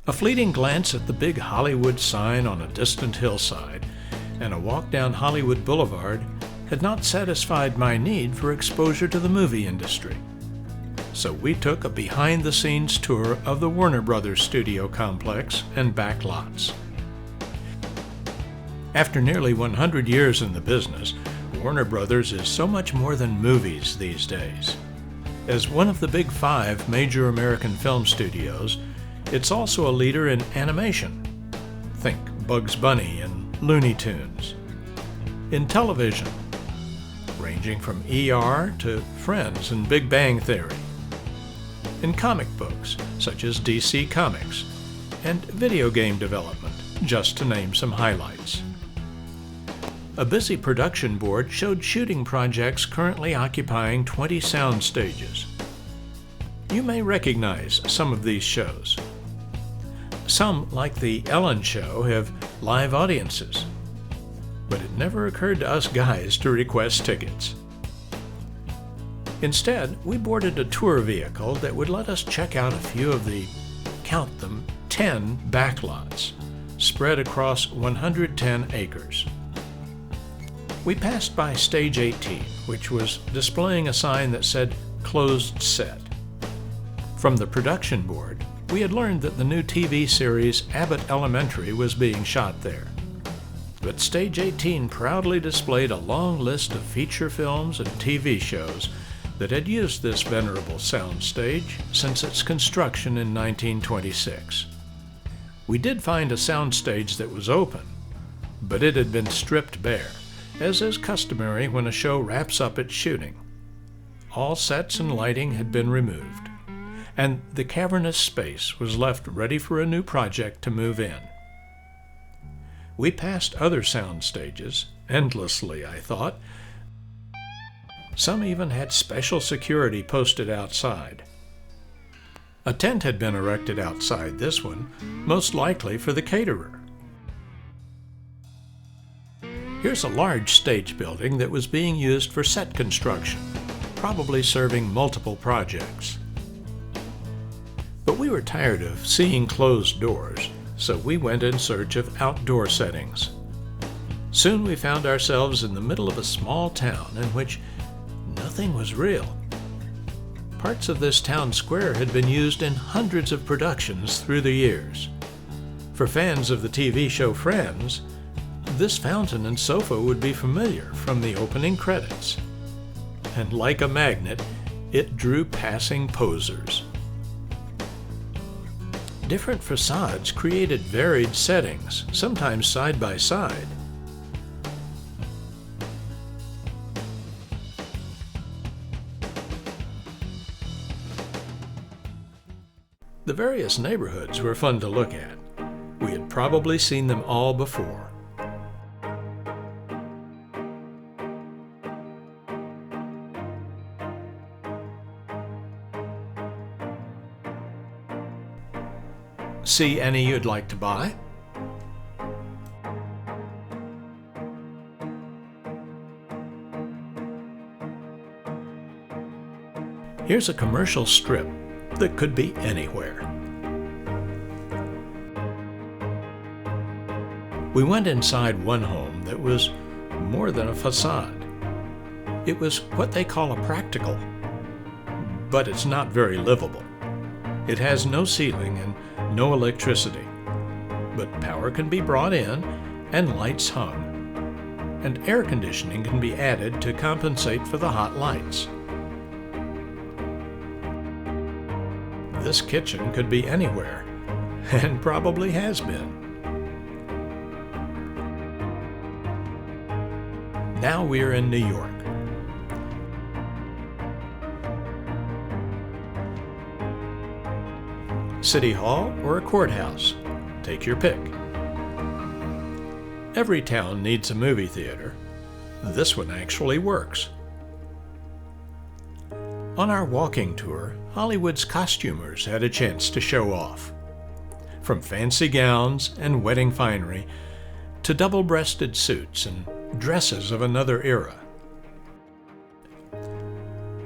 A fleeting glance at the big Hollywood sign on a distant hillside and a walk down Hollywood Boulevard had not satisfied my need for exposure to the movie industry. So we took a behind-the-scenes tour of the Warner Brothers studio complex and back lots. After nearly 100 years in the business, Warner Brothers is so much more than movies these days. As one of the big 5 major American film studios, it's also a leader in animation. Think Bugs Bunny and Looney Tunes. In television, ranging from ER to Friends and Big Bang Theory. In comic books, such as DC Comics, and video game development, just to name some highlights. A busy production board showed shooting projects currently occupying 20 sound stages. You may recognize some of these shows. Some, like The Ellen Show, have live audiences, but it never occurred to us guys to request tickets. Instead, we boarded a tour vehicle that would let us check out a few of the, count them, 10 backlots, spread across 110 acres. We passed by Stage 18, which was displaying a sign that said Closed Set. From the production board, we had learned that the new TV series Abbott Elementary was being shot there. But Stage 18 proudly displayed a long list of feature films and TV shows that had used this venerable soundstage since its construction in 1926. We did find a soundstage that was open, but it had been stripped bare, as is customary when a show wraps up its shooting. All sets and lighting had been removed, and the cavernous space was left ready for a new project to move in. We passed other sound stages, endlessly, I thought. Some even had special security posted outside. A tent had been erected outside this one, most likely for the caterer. Here's a large stage building that was being used for set construction, probably serving multiple projects. But we were tired of seeing closed doors, so we went in search of outdoor settings. Soon we found ourselves in the middle of a small town in which nothing was real. Parts of this town square had been used in hundreds of productions through the years. For fans of the TV show Friends, this fountain and sofa would be familiar from the opening credits. And like a magnet, it drew passing posers. Different facades created varied settings, sometimes side by side. The various neighborhoods were fun to look at. We had probably seen them all before. See any you'd like to buy? Here's a commercial strip that could be anywhere. We went inside one home that was more than a facade. It was what they call a practical, but it's not very livable. It has no ceiling and no electricity, but power can be brought in and lights hung, and air conditioning can be added to compensate for the hot lights. This kitchen could be anywhere, and probably has been. Now we're in New York. City Hall or a courthouse, take your pick. Every town needs a movie theater. This one actually works. On our walking tour, Hollywood's costumers had a chance to show off. From fancy gowns and wedding finery to double-breasted suits and dresses of another era.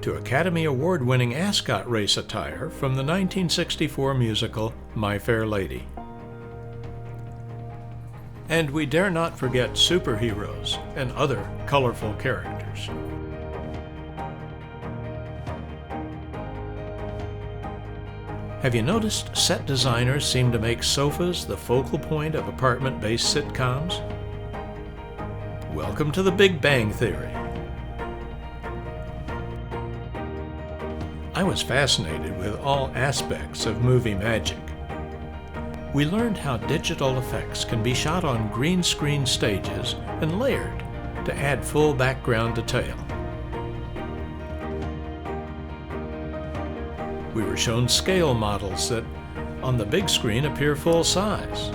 to Academy Award-winning ascot race attire from the 1964 musical My Fair Lady. And we dare not forget superheroes and other colorful characters. Have you noticed set designers seem to make sofas the focal point of apartment-based sitcoms? Welcome to the Big Bang Theory. I was fascinated with all aspects of movie magic. We learned how digital effects can be shot on green screen stages and layered to add full background detail. We were shown scale models that on the big screen appear full size.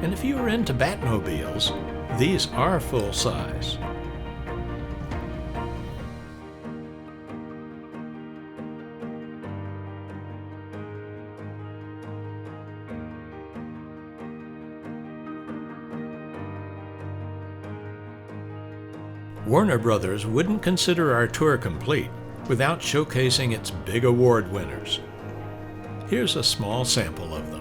And if you are into Batmobiles, these are full size. Warner Brothers wouldn't consider our tour complete without showcasing its big award winners. Here's a small sample of them.